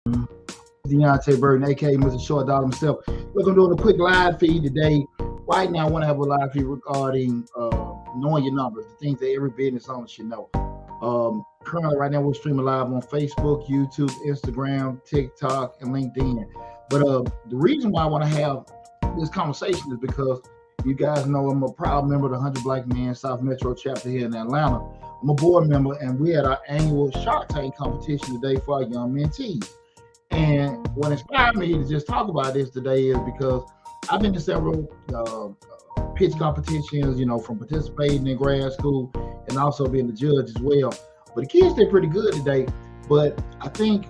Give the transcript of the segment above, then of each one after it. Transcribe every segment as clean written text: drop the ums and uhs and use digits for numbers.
Deonte Burden, aka Mr. Short Dollar himself. Look, I'm doing a quick live feed today. Right now, I want to have a live feed regarding knowing your numbers, the things that every business owner should know. Currently, right now, we're streaming live on Facebook, YouTube, Instagram, TikTok, and LinkedIn. But the reason why I want to have this conversation is because you guys know I'm a proud member of the 100 Black Men South Metro chapter here in Atlanta. I'm a board member, and we had our annual Shark Tank competition today for our young mentees. And what inspired me to just talk about this today is because I've been to several pitch competitions, from participating in grad school and also being a judge as well. But the kids did pretty good today. But I think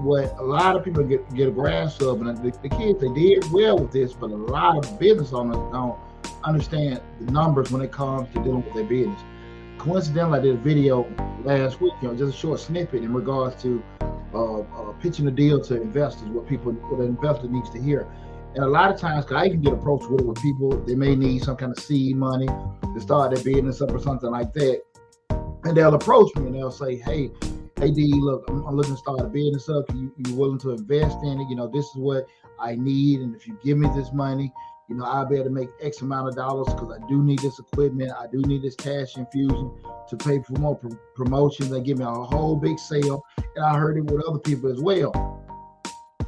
what a lot of people get a grasp of, and the kids, they did well with this, but a lot of business owners don't understand the numbers when it comes to dealing with their business. Coincidentally, I did a video last week, just a short snippet in regards to pitching a deal to investors, what an investor needs to hear. And a lot of times, cause I can get approached with people, they may need some kind of seed money to start their business up or something like that. And they'll approach me and they'll say, hey, D, look, I'm looking to start a business up. You willing to invest in it? This is what I need. And if you give me this money, I'll be able to make X amount of dollars because I do need this equipment. I do need this cash infusion to pay for more promotions. They give me a whole big sale. And I heard it with other people as well.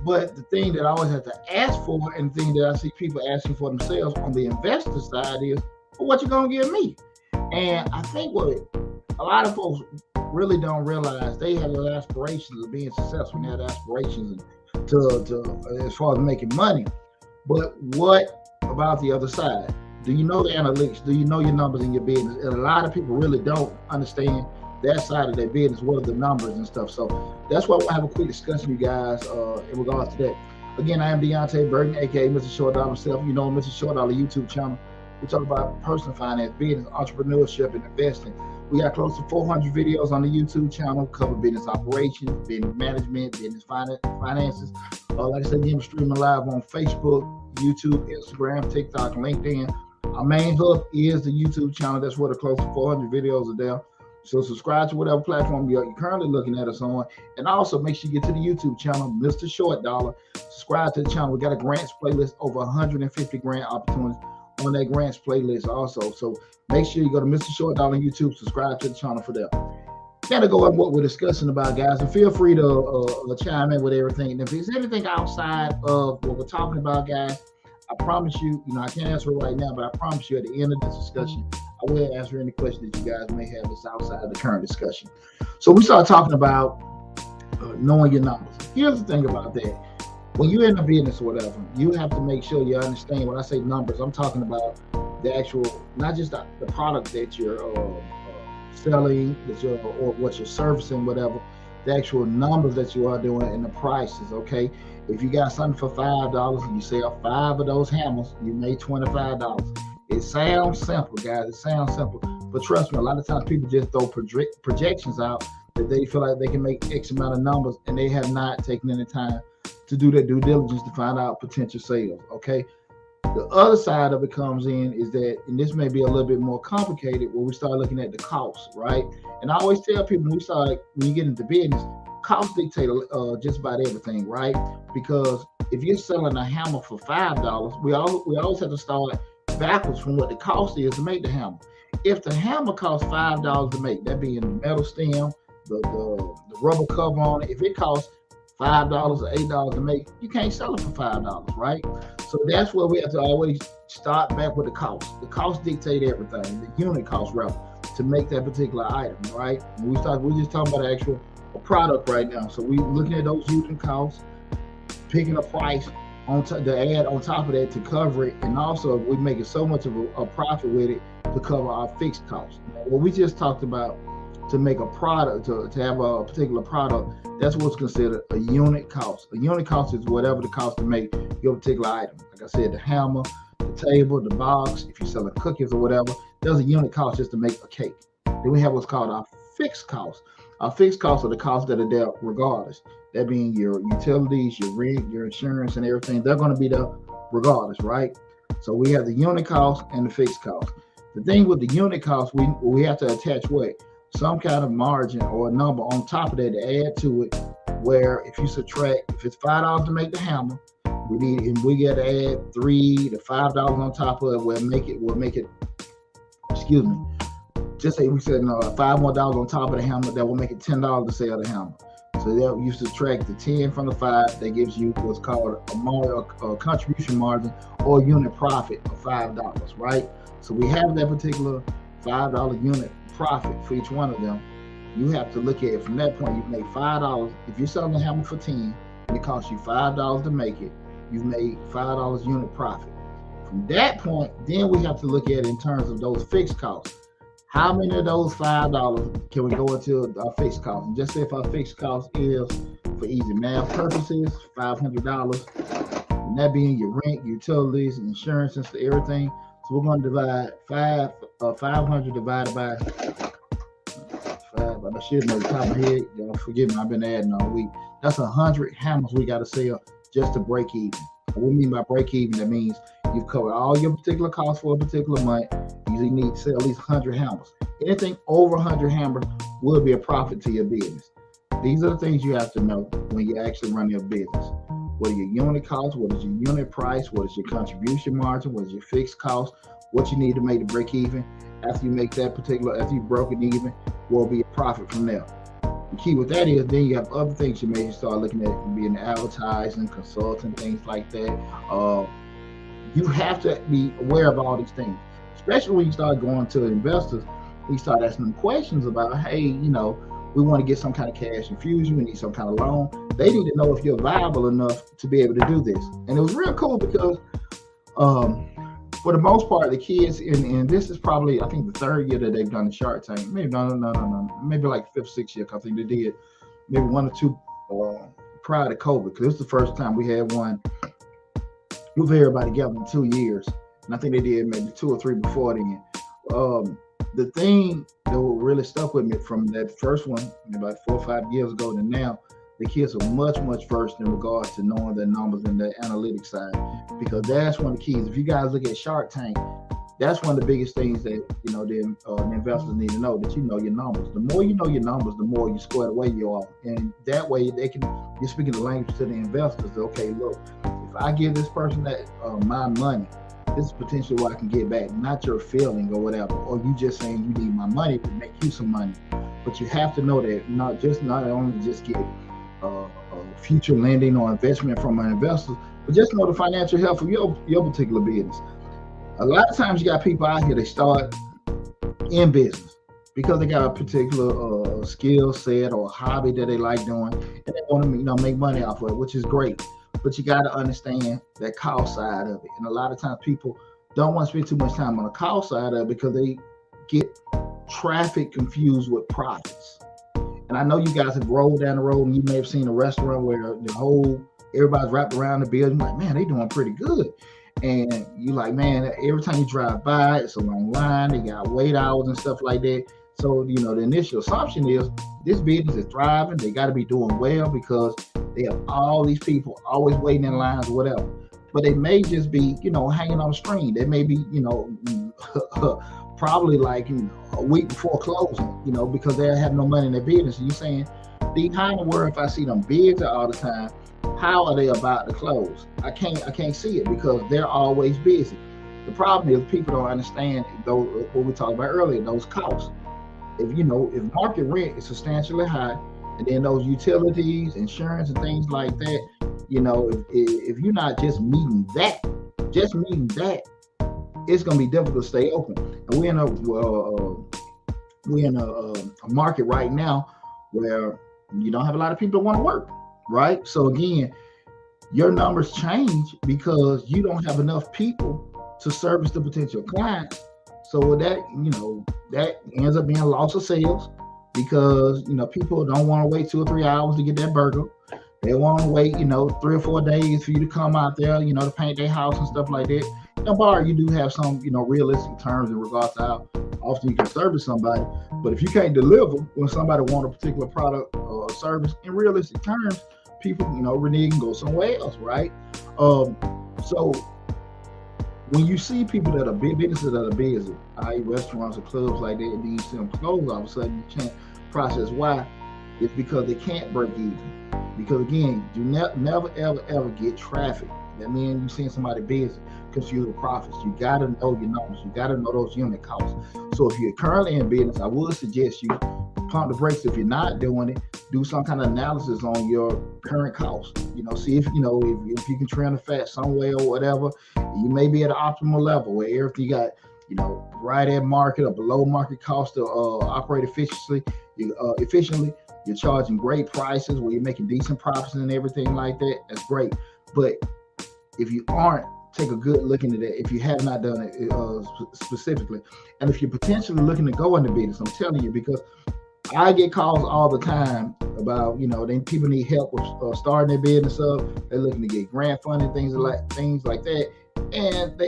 But the thing that I always have to ask for, and the thing that I see people asking for themselves on the investor side is, well, what you going to give me? And I think what a lot of folks really don't realize, they have those aspirations of being successful. They have aspirations to as far as making money. But what about the other side? Do you know the analytics? Do you know your numbers in your business? And a lot of people really don't understand that side of their business, what are the numbers and stuff. So that's why I want to have a quick discussion, you guys, in regards to that. Again, I am Deonte Burden, aka Mr. Short Dollar himself. Mr. Short Dollar YouTube channel. We talk about personal finance, business, entrepreneurship, and investing. We got close to 400 videos on the YouTube channel, cover business operations, business management, business finances. Like I said, we're streaming live on Facebook, YouTube, Instagram, TikTok, and LinkedIn. Our main hub is the YouTube channel. That's where the close to 400 videos are there. So subscribe to whatever platform you're currently looking at us on. And also make sure you get to the YouTube channel, Mr. Short Dollar. Subscribe to the channel. We got a grants playlist, over 150 grant opportunities on that grants playlist also. So make sure you go to Mr. Short Dollar on YouTube, subscribe to the channel for that. Kind of go on what we're discussing about, guys, and feel free to chime in with everything. And if there's anything outside of what we're talking about, guys, I promise you, I can't answer it right now, but I promise you at the end of this discussion, I will answer any questions that you guys may have that's outside of the current discussion. So we start talking about knowing your numbers. Here's the thing about that. When you're in a business or whatever, you have to make sure you understand. When I say numbers, I'm talking about the actual, not just the product that you're selling, or what you're servicing, whatever, the actual numbers that you are doing and the prices, okay? If you got something for $5 and you sell 5 of those hammers, you made $25. It sounds simple, guys. It sounds simple. But trust me, a lot of times people just throw projections out that they feel like they can make X amount of numbers, and they have not taken any time to do their due diligence to find out potential sales, okay? The other side of it comes in is that, and this may be a little bit more complicated, where we start looking at the costs, right? And I always tell people when you get into business, costs dictate just about everything, right? Because if you're selling a hammer for $5, we always have to start backwards from what the cost is to make the hammer. If the hammer costs $5 to make, that being the metal stem, the rubber cover on it, if it costs $5 or $8 to make, you can't sell it for $5, right? So that's where we have to always start back with the cost. The cost dictate everything, the unit cost rather, to make that particular item, right? When we're just talking about a product right now. So we're looking at those unit costs, picking a price to add on top of that to cover it, and also we're making so much of a profit with it to cover our fixed costs. What we just talked about, to make a product, to have a particular product, that's what's considered a unit cost. A unit cost is whatever the cost to make your particular item. Like I said, the hammer, the table, the box, if you're selling cookies or whatever, there's a unit cost just to make a cake. Then we have what's called our fixed costs. Our fixed costs are the costs that are there regardless. That being your utilities, your rent, your insurance, and everything. They're going to be there regardless, right? So we have the unit cost and the fixed cost. The thing with the unit cost, we have to attach what? Some kind of margin or a number on top of that to add to it where if you subtract, if it's $5 to make the hammer, we got to add $3 to $5 on top of it. We'll make it. Excuse me. Just say we said $5 more on top of the hammer. That will make it $10 to sell the hammer. So that you subtract the 10 from the 5. That gives you what's called a contribution margin or unit profit of $5. Right. So we have that particular $5 unit profit for each one of them. You have to look at it from that point. You make $5. If you're selling the hammer for 10, and it costs you $5 to make it, you've made $5 unit profit. From that point, then we have to look at it in terms of those fixed costs. How many of those $5 can we go into our fixed costs? And just say if our fixed cost is, for easy math purposes, $500, and that being your rent, utilities, insurance, and everything. So we're going to divide 500 divided by 5. I should know the top of my head. Y'all forgive me, I've been adding all week. That's 100 hammers we got to sell just to break even. What we mean by break even, that means you've covered all your particular costs for a particular month. You need to sell at least 100 hammers. Anything over 100 hammers will be a profit to your business. These are the things you have to know when you actually run your business. What are your unit costs? What is your unit price? What is your contribution margin? What is your fixed cost? What you need to make to break even. After you make that particular, after you've broken even, will be a profit from there. The key with that is then you have other things you may start looking at, being advertising, consulting, things like that. You have to be aware of all these things, especially when you start going to investors. We start asking them questions about, hey, we want to get some kind of cash infusion. We need some kind of loan. They need to know if you're viable enough to be able to do this. And it was real cool because for the most part, the kids, and this is probably, I think, the 3rd year that they've done the Shark Tank. Maybe no. Maybe like 5th, 6th year. I think they did maybe 1 or 2 prior to COVID, because this is the first time we had one with everybody together in 2 years. And I think they did maybe 2 or 3 before then. The thing that really stuck with me from that first one, about 4 or 5 years ago to now, the kids are much versed in regards to knowing their numbers and the analytics side, because that's one of the keys. If you guys look at Shark Tank, that's one of the biggest things that the investors need to know, that you know your numbers. The more you know your numbers, the more you square away you are, and that way you're speaking the language to the investors. Okay, look, if I give this person that my money, this is potentially what I can get back, not your feeling or whatever, or you just saying you need my money to make you some money. But you have to know that not only just get future lending or investment from an investor, but just know the financial health of your particular business. A lot of times you got people out here, they start in business because they got a particular skill set or hobby that they like doing, and they want to make money off of it, which is great. But you got to understand that cost side of it. And a lot of times people don't want to spend too much time on the cost side of it because they get traffic confused with profits. And I know you guys have rolled down the road and you may have seen a restaurant where everybody's wrapped around the building. Like, man, they doing pretty good. And you like, man, every time you drive by, it's a long line. They got wait hours and stuff like that. So, the initial assumption is this business is thriving. They got to be doing well because they have all these people always waiting in lines or whatever. But they may just be, hanging on the string. They may be, probably like a week before closing, because they have no money in their business. And you're saying, behind the word, if I see them bids all the time, how are they about to close? I can't see it because they're always busy. The problem is people don't understand what we talked about earlier, those costs. If market rent is substantially high, and then those utilities, insurance, and things like that, if you're not just meeting that, it's going to be difficult to stay open. And we're in a market right now where you don't have a lot of people that want to work, right? So again, your numbers change because you don't have enough people to service the potential clients. So with that, that ends up being a loss of sales because, people don't want to wait 2 or 3 hours to get that burger. They want to wait, 3 or 4 days for you to come out there, to paint their house and stuff like that. In a bar, you do have some, realistic terms in regards to how often you can service somebody. But if you can't deliver when somebody wants a particular product or service in realistic terms, people, renege and go somewhere else, right? So when you see people that are big businesses that are busy, i.e. restaurants or clubs like that, and then you see them close all of a sudden, you can't process why. It's because they can't break even. Because again, do never ever ever get traffic. That means you seeing somebody business confuse with profits. You gotta know your numbers. You gotta know those unit costs. So if you're currently in business, I would suggest you pump the brakes. If you're not doing it, do some kind of analysis on your current cost. See if if you can trim the fat some way or whatever. You may be at an optimal level where if you got right at market or below market cost to operate efficiently. You're charging great prices where you're making decent profits and everything like that. That's great. But if you aren't, take a good look into that. If you have not done it specifically, and if you're potentially looking to go into business, I'm telling you, because I get calls all the time about then people need help with starting their business up. They're looking to get grant funding, things like that. And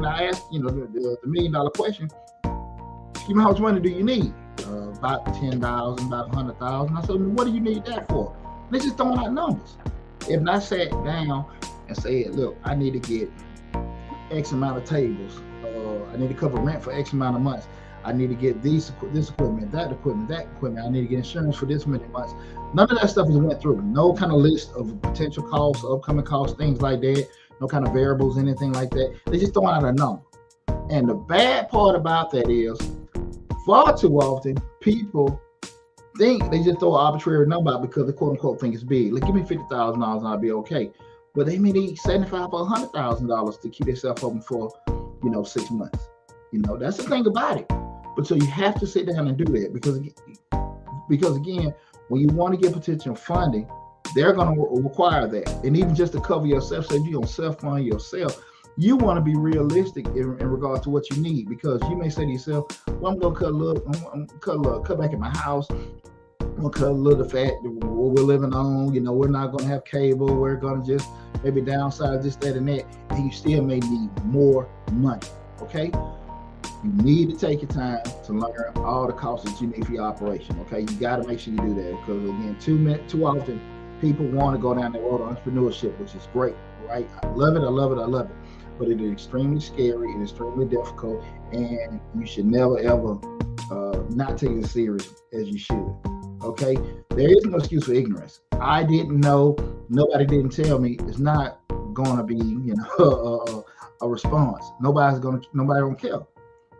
I asked the $1 million question. Excuse me, how much money do you need? About 10,000, about 100,000. I said, what do you need that for? They just throwing out numbers. If I sat down and said, look, I need to get X amount of tables. I need to cover rent for X amount of months. I need to get this equipment, that equipment. I need to get insurance for this many months. None of that stuff is went through. No kind of list of potential costs, upcoming costs, things like that. No kind of variables, anything like that. They just throwing out a number. And the bad part about that is, far too often, people think they just throw an arbitrary number out because they quote unquote think it's big. Like, give me $50,000 and I'll be okay. But they may need $75,000 or $100,000 to keep themselves open for 6 months. That's the thing about it. But so you have to sit down and do that because again, when you want to get potential funding, they're going to require that. And even just to cover yourself, say you're going to self-fund yourself, you want to be realistic in regard to what you need, because you may say to yourself, well, I'm going to cut back at my house. I'm going to cut a little the fat what we're living on. We're not going to have cable. We're going to just maybe downsize this, that, and that. And you still may need more money. Okay? You need to take your time to learn all the costs that you need for your operation. Okay? You got to make sure you do that, because again, too often people want to go down the road of entrepreneurship, which is great, right? I love it. But it is extremely scary and extremely difficult, and you should never ever not take it as serious as you should. Okay, there is no excuse for ignorance. I didn't know, nobody didn't tell me. It's not gonna be a response. Nobody don't care.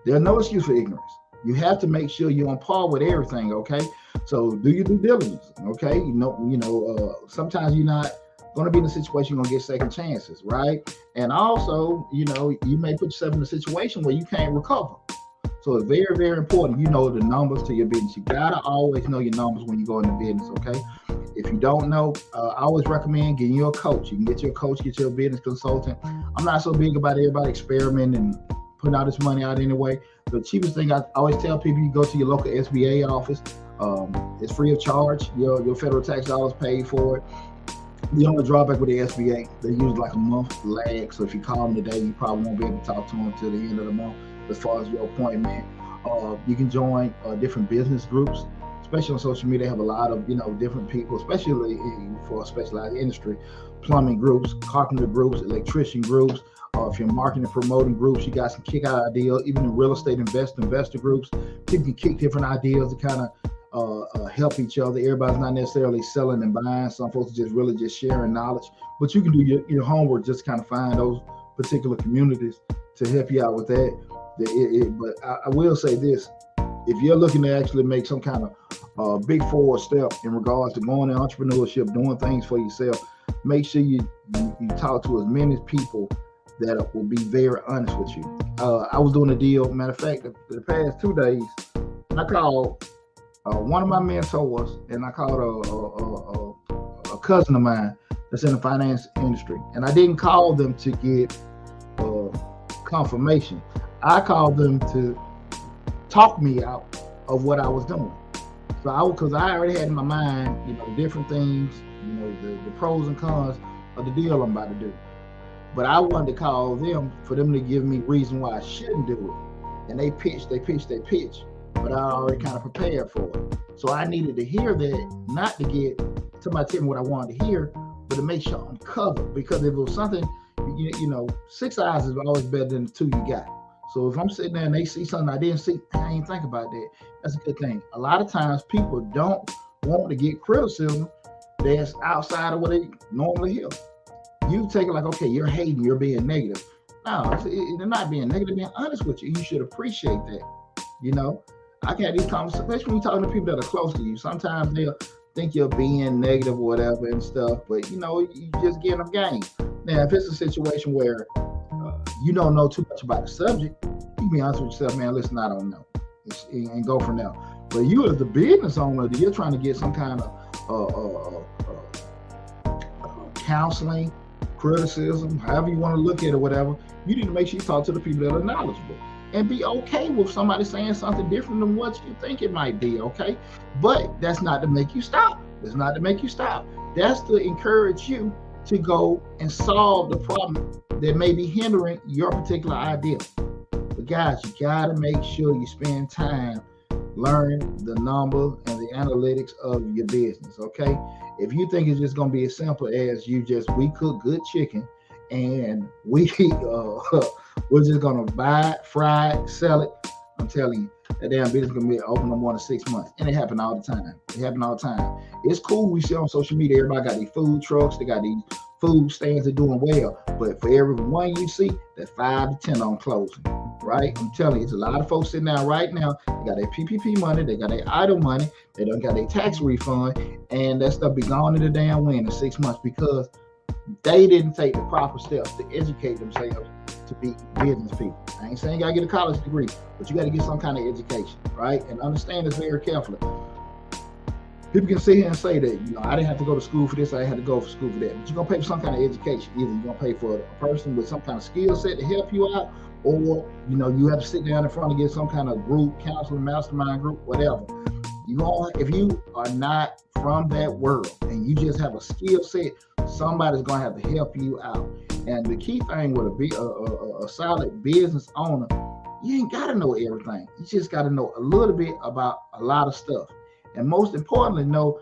There's no excuse for ignorance. You have to make sure you're on par with everything. Okay, so do your due diligence. Okay, sometimes you're not going to be in a situation you're going to get second chances, right? And also, you may put yourself in a situation where you can't recover. So it's very, very important the numbers to your business. You got to always know your numbers when you go into business, okay? If you don't know, I always recommend getting you a coach. You can get your coach, get your business consultant. I'm not so big about everybody experimenting and putting all this money out anyway. The cheapest thing I always tell people, you go to your local SBA office. It's free of charge. Your federal tax dollars paid for it. The only drawback with the SBA, they use like a month lag. So if you call them today, you probably won't be able to talk to them until the end of the month as far as your appointment. You can join different business groups, especially on social media. They have a lot of different people, especially for a specialized industry. Plumbing groups, carpenter groups, electrician groups. If you're marketing and promoting groups, you got some kick out ideas. Even in real estate investor groups, people can kick different ideas to kind of help each other. Everybody's not necessarily selling and buying. Some folks are just sharing knowledge, but you can do your homework, just kind of find those particular communities to help you out with that. But I will say this: if you're looking to actually make some kind of big forward step in regards to going into entrepreneurship, doing things for yourself, make sure you talk to as many people that will be very honest with you. I was doing a deal. Matter of fact, the past 2 days, I called one of my mentors, and I called a cousin of mine that's in the finance industry. And I didn't call them to get confirmation. I called them to talk me out of what I was doing. So because I already had in my mind, different things, the pros and cons of the deal I'm about to do. But I wanted to call them for them to give me reason why I shouldn't do it. And they pitched. But I already kind of prepared for it. So I needed to hear that, not to get somebody tell me what I wanted to hear, but to make sure I'm covered. Because if it was something, 6 eyes is always better than the 2 you got. So if I'm sitting there and they see something I didn't see, I ain't think about that. That's a good thing. A lot of times people don't want to get criticism that's outside of what they normally hear. You take it like, okay, you're hating, you're being negative. No, they're not being negative, being honest with you. You should appreciate that. You know, I can have these conversations, especially when you're talking to people that are close to you. Sometimes they'll think you're being negative or whatever and stuff, but you know, you just get them game. Now, if it's a situation where you don't know too much about the subject, you can be honest with yourself, man, listen, I don't know. And go from there. But you as the business owner, you're trying to get some kind of counseling, criticism, however you want to look at it or whatever, you need to make sure you talk to the people that are knowledgeable. And be okay with somebody saying something different than what you think it might be, okay? But that's not to make you stop. That's not to make you stop. That's to encourage you to go and solve the problem that may be hindering your particular idea. But guys, you gotta make sure you spend time learning the numbers and the analytics of your business, okay? If you think it's just gonna be as simple as we cook good chicken and we're just gonna buy it, fry it, sell it, I'm telling you, that damn business is gonna be open no more than 6 months. And it happen all the time. It's cool, we see on social media, everybody got these food trucks, they got these food stands, they're doing well. But for every one you see, that 5 to 10 on closing, right? I'm telling you, it's a lot of folks sitting down right now, they got their PPP money, they got their idle money, they done got their tax refund, and that stuff be gone in the damn wind in 6 months because they didn't take the proper steps to educate themselves to be business people. I ain't saying you gotta get a college degree, but you gotta get some kind of education, right? And understand this very carefully. People can sit here and say that, you know, I didn't have to go to school for this, I didn't have to go for school for that. But you're gonna pay for some kind of education. Either you're gonna pay for a person with some kind of skill set to help you out, or you know, you have to sit down in front and get some kind of group, counseling, mastermind group, whatever. If you are not from that world and you just have a skill set, somebody's gonna have to help you out. And the key thing with a solid business owner, you ain't gotta know everything. You just gotta know a little bit about a lot of stuff. And most importantly, know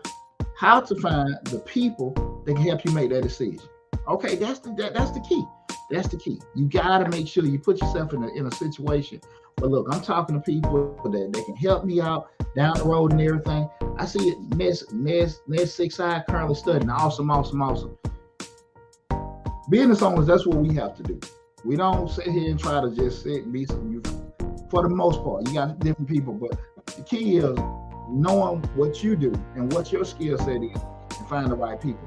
how to find the people that can help you make that decision. Okay, that's the key. That's the key. You gotta make sure you put yourself in a situation. But look, I'm talking to people that can help me out down the road and everything. I see it. Ned 6 currently studying. Awesome. Business owners, that's what we have to do. We don't sit here and try to just sit and be some. For the most part, you got different people, but the key is knowing what you do and what your skill set is and find the right people.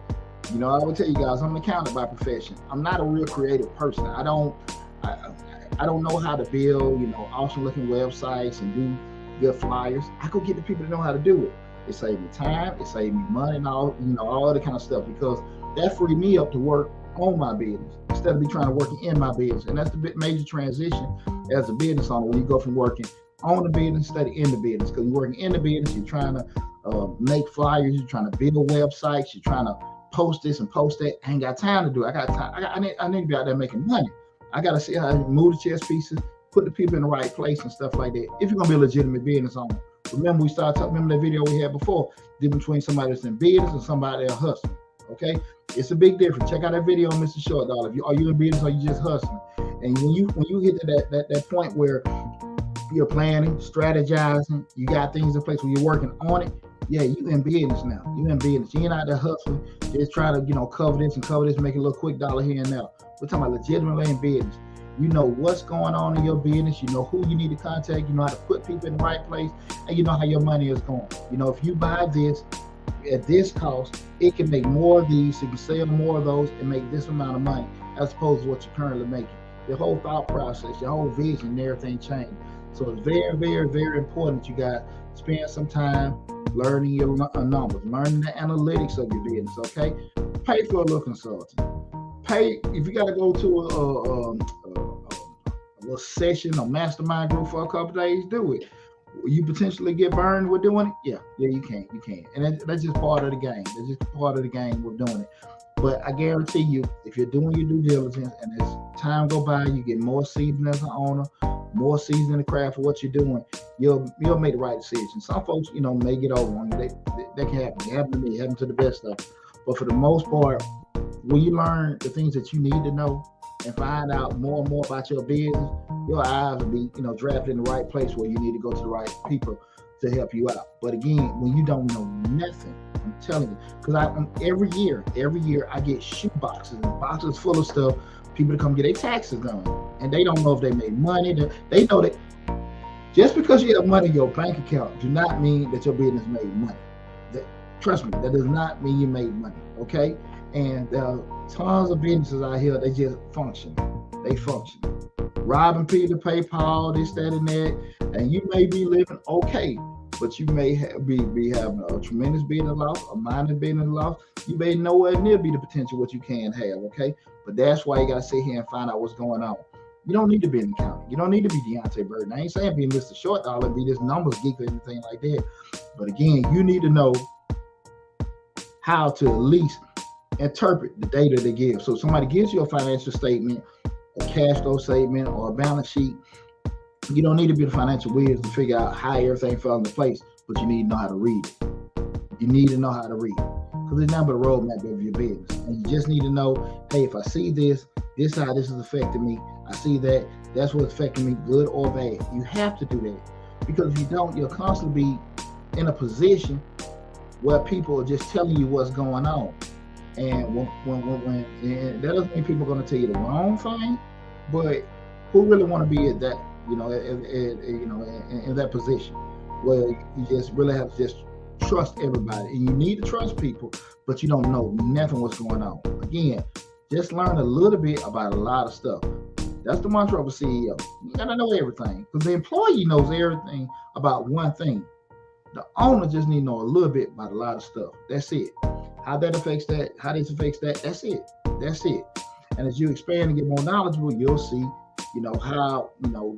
You know, I will tell you guys, I'm an accountant by profession. I'm not a real creative person. I don't know how to build, you know, awesome looking websites and do good flyers. I go get the people that know how to do it. It saved me time, it saved me money and all, you know, all other kind of stuff, because that freed me up to work on my business instead of me trying to work in my business. And that's the major transition as a business owner, when you go from working on the business instead of in the business. Because you're working in the business, you're trying to make flyers, you're trying to build websites, you're trying to post this and post that. I ain't got time to do it. I got time. I need to be out there making money. I got to see how to move the chess pieces, put the people in the right place and stuff like that. If you're going to be a legitimate business owner. Remember, we started talking, remember that video we had before, the difference between somebody that's in business and somebody that's hustling. Okay? It's a big difference. Check out that video on Mr. Short Dollar. Are you in business or you just hustling? And when you get to that point where you're planning, strategizing, you got things in place where you're working on it, yeah, you in business now. You in business. You ain't out there hustling, just trying to, you know, cover this, make a little quick dollar here and there. We're talking about legitimately in business. You know what's going on in your business. You know who you need to contact. You know how to put people in the right place, and you know how your money is going. You know, if you buy this at this cost, it can make more of these, so you can sell more of those and make this amount of money as opposed to what you're currently making. Your whole thought process, your whole vision, and everything changed. So it's very, very, very important you guys spend some time learning your numbers, learning the analytics of your business, okay? Pay for a little consultant. Pay, if you got to go to a little session or mastermind group for a couple days, do it. Will you potentially get burned with doing it? Yeah, you can. And that's just part of the game. That's just part of the game with doing it. But I guarantee you, if you're doing your due diligence and as time go by, you get more seasoned as an owner, more seasoned in the craft of what you're doing, you'll make the right decision. Some folks, you know, may get over on you. They can happen. It happened to me. It happened to the best of them. But for the most part, when you learn the things that you need to know and find out more and more about your business, your eyes will be, you know, drafted in the right place where you need to go to the right people to help you out. But again, when you don't know nothing, I'm telling you, because every year I get shoe boxes and boxes full of stuff. People to come get their taxes done, and they don't know if they made money. They know that just because you have money in your bank account do not mean that your business made money. Trust me, that does not mean you made money. Okay, and there are tons of businesses out here. They just function. They function. Robbing Peter, pay Paul, this, that, and that, and you may be living okay, but you may be having a tremendous business loss, a minor business loss. You may nowhere near be the potential what you can have, okay? But that's why you got to sit here and find out what's going on. You don't need to be an accountant. You don't need to be Deonte Burden. I ain't saying be Mr. Short Dollar, be this numbers geek or anything like that. But again, you need to know how to at least interpret the data they give. So somebody gives you a financial statement, a cash flow statement, or a balance sheet. You don't need to be the financial whiz to figure out how everything fell into place, but you need to know how to read it. You need to know how to read it, because it's not but a roadmap of your business. And you just need to know, hey, if I see this is how this is affecting me. I see that's what's affecting me, good or bad. You have to do that, because if you don't, you'll constantly be in a position where people are just telling you what's going on. And when and that doesn't mean people are going to tell you the wrong thing, but who really want to be at that, in that position where you just really have to just trust everybody, and you need to trust people, but you don't know nothing what's going on. Again, just learn a little bit about a lot of stuff. That's the mantra of a CEO. You gotta know everything, because the employee knows everything about one thing. The owner just need to know a little bit about a lot of stuff. That's it. How that affects that, how this affects that, that's it. That's it. And as you expand and get more knowledgeable, you'll see, how,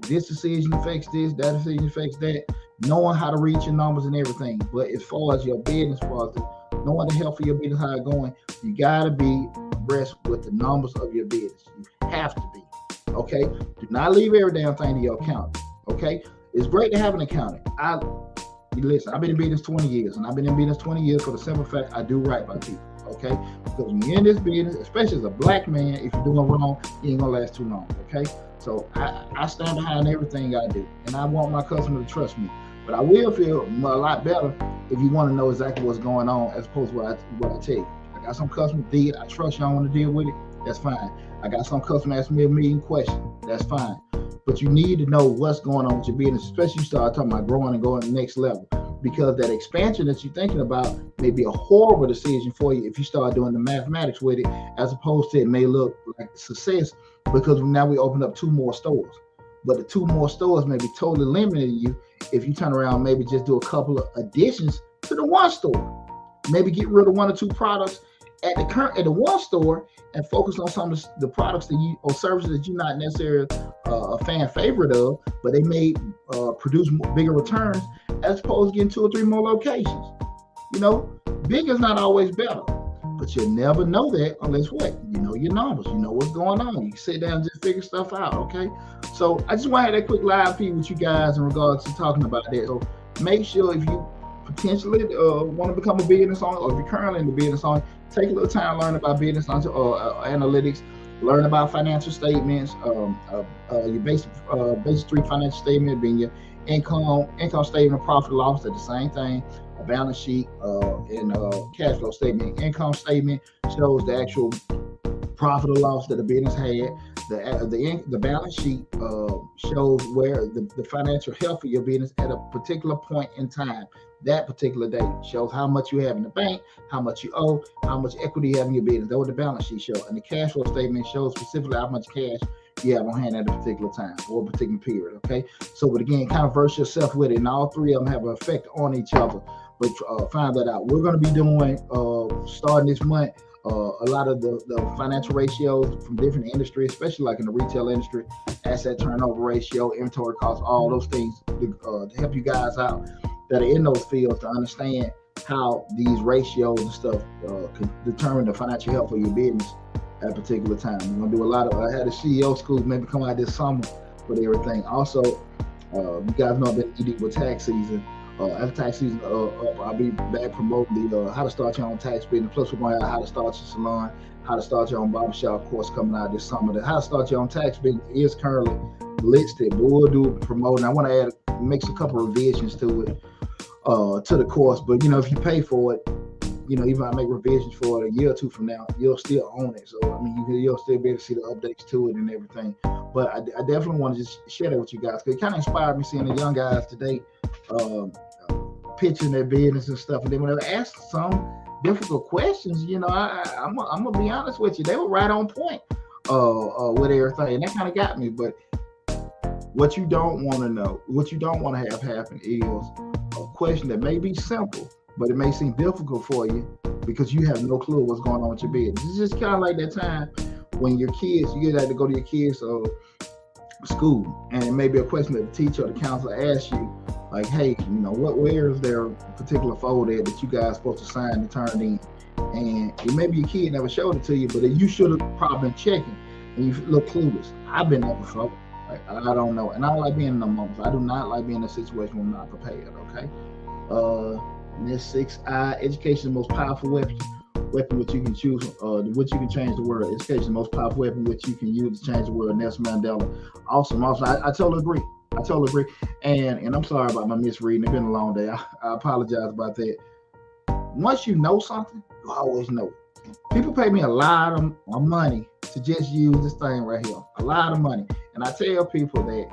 this decision affects this, that decision affects that, knowing how to reach your numbers and everything. But as far as your business, knowing the health of your business, how it's going, you gotta be abreast with the numbers of your business. You have to be. Okay? Do not leave every damn thing to your accountant. Okay? It's great to have an accountant. Listen, I've been in business 20 years, and I've been in business 20 years for the simple fact I do right by people, okay? Because when you're in this business, especially as a black man, if you're doing wrong, you ain't gonna last too long, okay? So I stand behind everything I do, and I want my customer to trust me. But I will feel a lot better if you want to know exactly what's going on, as opposed to what I tell you. I got some customers did, I trust y'all want to deal with it, that's fine. I got some customers ask me a million questions, that's fine. But you need to know what's going on with your business, especially you start talking about growing and going to the next level, because that expansion that you're thinking about may be a horrible decision for you if you start doing the mathematics with it, as opposed to it may look like success because now we opened up 2 more stores. But the 2 more stores may be totally limiting you if you turn around, maybe just do a couple of additions to the 1 store. Maybe get rid of 1 or 2 products at the 1 store and focus on some of the products that you or services that you're not necessarily a fan favorite of, but they may produce bigger returns, as opposed to getting 2 or 3 more locations. Bigger is not always better, but you'll never know that unless what? You know your numbers, you know what's going on. You can sit down and just figure stuff out, okay? So I just want to have that quick live feed with you guys in regards to talking about that. So make sure if you potentially want to become a business owner, or if you're currently in the business owner, take a little time to learn about business analytics, learn about financial statements, your basic 3 financial statements being your income statement, profit and loss, they're the same thing. A balance sheet and cash flow statement. Income statement shows the actual profit or loss that the business had. The balance sheet shows where the financial health of your business at a particular point in time. That particular day shows how much you have in the bank, how much you owe, how much equity you have in your business. That's what the balance sheet shows. And the cash flow statement shows specifically how much cash you have on hand at a particular time or a particular period, okay? So, but again, kind of verse yourself with it, and all 3 of them have an effect on each other. But find that out. We're going to be doing, starting this month, a lot of the financial ratios from different industries, especially like in the retail industry, asset turnover ratio, inventory costs, all those things to help you guys out that are in those fields to understand how these ratios and stuff can determine the financial health of your business at a particular time. We're going to do a lot of, I had a CEO school maybe come out this summer with everything. Also, you guys know I've been eating with tax season. After tax season up, I'll be back promoting the how to start your own tax business. Plus, we're going to have how to start your salon, how to start your own barbershop course coming out this summer. The how to start your own tax business is currently listed, but we'll do promoting. I want to make a couple of revisions to it to the course. But if you pay for it, even if I make revisions for it a year or two from now, you'll still own it. So I mean, you'll still be able to see the updates to it and everything. But I definitely want to just share that with you guys, because it kind of inspired me seeing the young guys today pitching their business and stuff. And then when they asked some difficult questions, I'm gonna be honest with you, they were right on point with everything, and that kind of got me. But what you don't want to know, what you don't want to have happen, is a question that may be simple, but it may seem difficult for you because you have no clue what's going on with your business. It's just kind of like that time when your kids, you get to go to your kids' school, and it may be a question that the teacher or the counselor asks you, like, hey, where is there a particular folder that you guys are supposed to sign and turn in? And it maybe your kid never showed it to you, but you should have probably been checking, and you look clueless. I've been there before. Like, I don't know, and I don't like being in the moments. I do not like being in a situation where I'm not prepared. Okay. And there's 6I. Education is the most powerful weapon which you can choose, which you can change the world. Education is the most powerful weapon which you can use to change the world. Nelson Mandela. Awesome. I totally agree. And I'm sorry about my misreading. It's been a long day. I apologize about that. Once you know something, you always know it. People pay me a lot of money to just use this thing right here. A lot of money. And I tell people that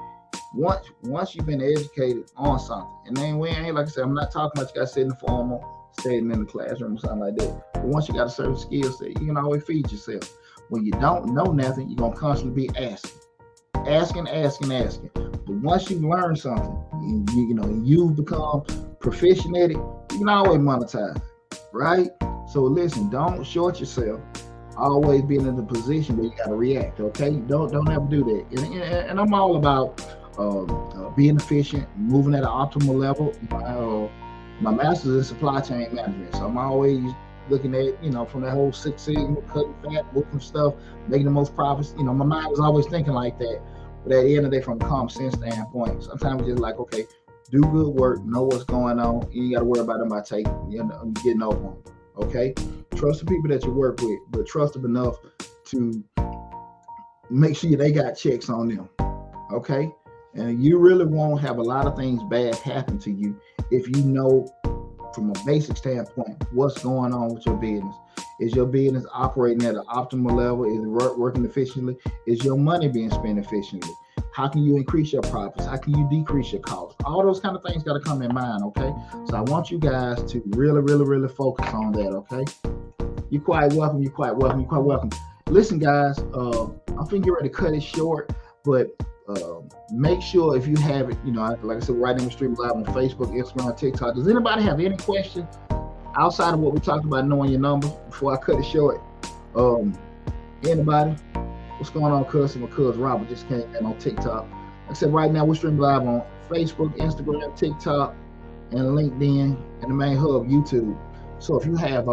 once you've been educated on something, and then we ain't, like I said, I'm not talking about you guys sitting formal, sitting in the classroom or something like that. But once you got a certain skill set, you can always feed yourself. When you don't know nothing, you're going to constantly be asking. But once you learn something, and you've become proficient at it, you can always monetize, right? So listen, don't short yourself. Always being in the position where you got to react, okay? Don't ever do that. And I'm all about being efficient, moving at an optimal level. My master's in supply chain management, so I'm always looking at, from that whole Six Sigma, cutting fat, moving stuff, making the most profits. My mind is always thinking like that. But at the end of the day, from a common sense standpoint, sometimes it's just like, okay, do good work, know what's going on. You ain't got to worry about them by taking, getting over them. Okay, trust the people that you work with, but trust them enough to make sure they got checks on them. Okay, and you really won't have a lot of things bad happen to you if you know from a basic standpoint what's going on with your business. Is your business operating at an optimal level? Is it working efficiently? Is your money being spent efficiently? How can you increase your profits? How can you decrease your costs? All those kind of things got to come in mind, okay? So I want you guys to really, really, really focus on that, okay? You're quite welcome. Listen, guys, I'm finna get ready to cut it short, but make sure if you have it, like I said, right in the stream live on Facebook, Instagram, TikTok. Does anybody have any questions outside of what we talked about, knowing your number, before I cut it short? Anybody? What's going on, cuz? My cuz Robert just came in on TikTok. Like I said, right now we're streaming live on Facebook, Instagram, TikTok, and LinkedIn, and the main hub, YouTube. So if you have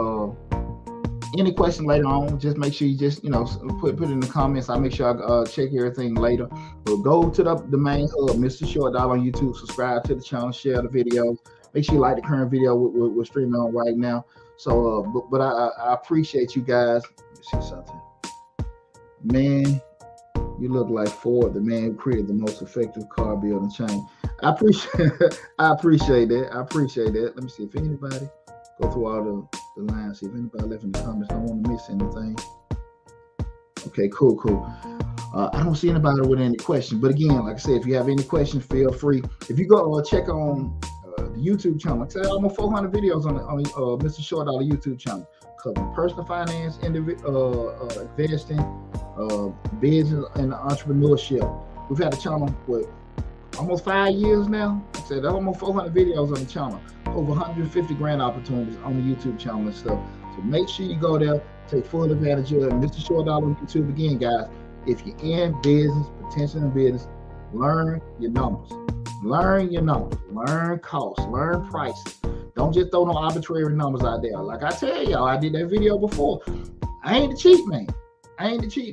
any question later on, just make sure you just put it in the comments. I'll make sure I check everything later. But go to the main hub, Mr. Short Dollar on YouTube. Subscribe to the channel, share the videos. Make sure you like the current video we're streaming on right now. So, but I appreciate you guys. Let me see something. Man, you look like Ford, the man who created the most effective car building chain. I appreciate that. Let me see if anybody go through all the lines. See if anybody left in the comments. I don't want to miss anything. Okay, cool. I don't see anybody with any questions. But again, like I said, if you have any questions, feel free. If you go check on the YouTube channel, like I said, almost 400 videos on Mr. Short Dollar YouTube channel, covering personal finance, investing, business, and entrepreneurship. We've had a channel for almost 5 years now. Like I said, almost 400 videos on the channel, over 150 grant opportunities on the YouTube channel and stuff. So make sure you go there, take full advantage of it. Mr. Short Dollar on YouTube. Again, guys, if you're in business, potential in business, learn your numbers. Learn costs, learn prices. Don't just throw no arbitrary numbers out there. Like I tell y'all, I did that video before. I ain't the cheap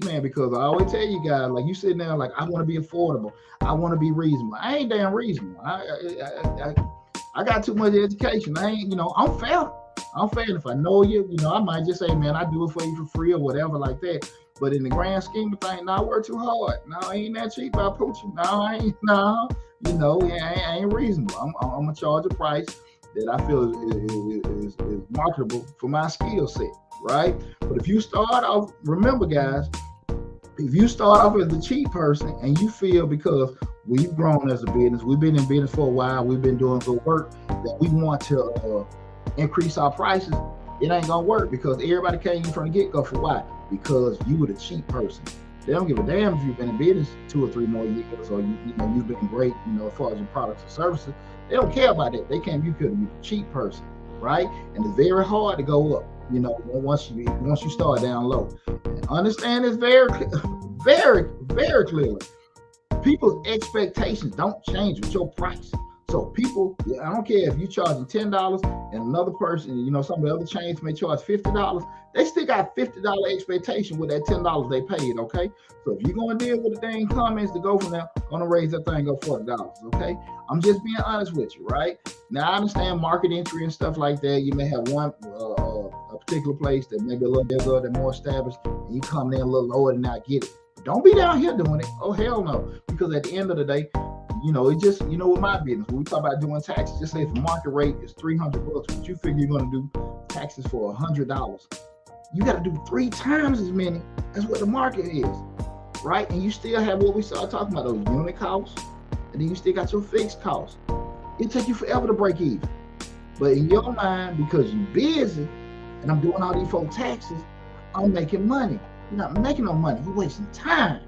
man because I always tell you guys, like, you sitting there like, I want to be affordable. I want to be reasonable. I ain't damn reasonable. I got too much education. I ain't, I'm fair. And if I know you, I might just say, man, I do it for you for free or whatever like that. But in the grand scheme of things, I work too hard. No, I ain't that cheap, I put you. No, I ain't. No, I ain't reasonable. I'm gonna charge a price. that I feel is marketable for my skill set, right? But if you start off, remember guys, if you start off as the cheap person and you feel because we've grown as a business, we've been in business for a while, we've been doing good work, that we want to increase our prices, it ain't gonna work because everybody came in from the get-go for why? Because you were the cheap person. They don't give a damn if you've been in business 2 or 3 more years or you've been great, as far as your products and services. They don't care about that. They came, you could be the cheap person, right? And it's very hard to go up, once you start down low. And understand this very, very, very clearly. People's expectations don't change with your price. So people, I don't care if you're charging $10 and another person, some of the other chains may charge $50. They still got $50 expectation with that $10 they paid, okay? So if you're going to deal with the dang comments to go from there, going to raise that thing up $40, okay? I'm just being honest with you, right? Now, I understand market entry and stuff like that. You may have one a particular place that may be a little bigger, they're more established, and you come in a little lower and not get it. But don't be down here doing it. Oh, hell no. Because at the end of the day, it just, with my business, when we talk about doing taxes, just say if the market rate is $300, but you figure you're going to do taxes for $100, you got to do 3 times as many as what the market is, right? And you still have what we started talking about, those unit costs, and then you still got your fixed costs. It take you forever to break even. But in your mind, because you're busy, and I'm doing all these folks taxes, I'm making money. You're not making no money. You're wasting time.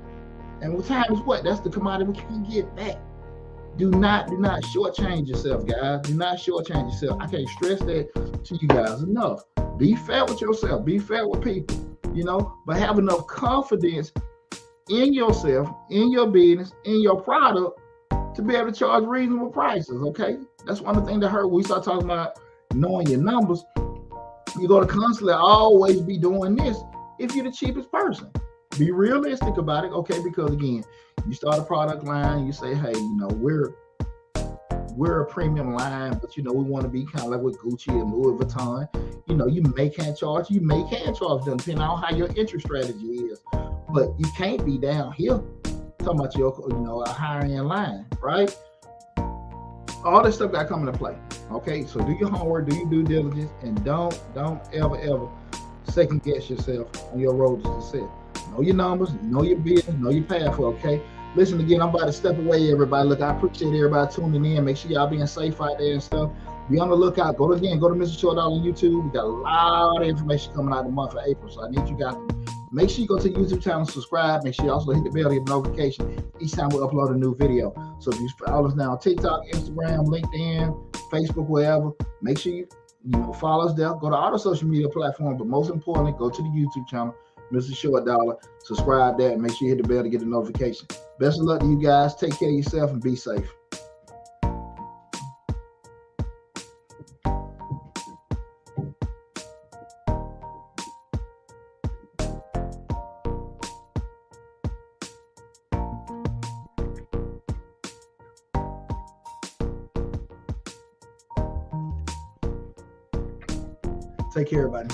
And with time is what? That's the commodity we can't get back. Do not shortchange yourself, guys. Do not shortchange yourself. I can't stress that to you guys enough. Be fair with yourself. Be fair with people, but have enough confidence in yourself, in your business, in your product to be able to charge reasonable prices, okay? That's one of the things that hurt when we start talking about knowing your numbers. You're going to constantly always be doing this if you're the cheapest person. Be realistic about it, okay? Because again, you start a product line, you say, hey, we're a premium line, but we want to be kind of like with Gucci and Louis Vuitton. You may can't charge them depending on how your entry strategy is. But you can't be down here talking about your, a higher end line, right? All this stuff got to come into play. Okay, so do your homework, do your due diligence, and don't ever second guess yourself on your road to success. Know your numbers, know your business, know your path, okay? Listen, again, I'm about to step away, everybody. Look, I appreciate everybody tuning in. Make sure y'all being safe out there and stuff. Be on the lookout. Go to Mr. Short Dollar on YouTube. We got a lot of information coming out the month of April, so I need you guys to make sure you go to the YouTube channel, subscribe. Make sure you also hit the bell to get notification each time we upload a new video. So if you follow us now on TikTok, Instagram, LinkedIn, Facebook, wherever, make sure you follow us there. Go to all the social media platforms, but most importantly, go to the YouTube channel, Mr. Short Dollar. Subscribe there and make sure you hit the bell to get the notification. Best of luck to you guys. Take care of yourself and be safe. Take care, everybody.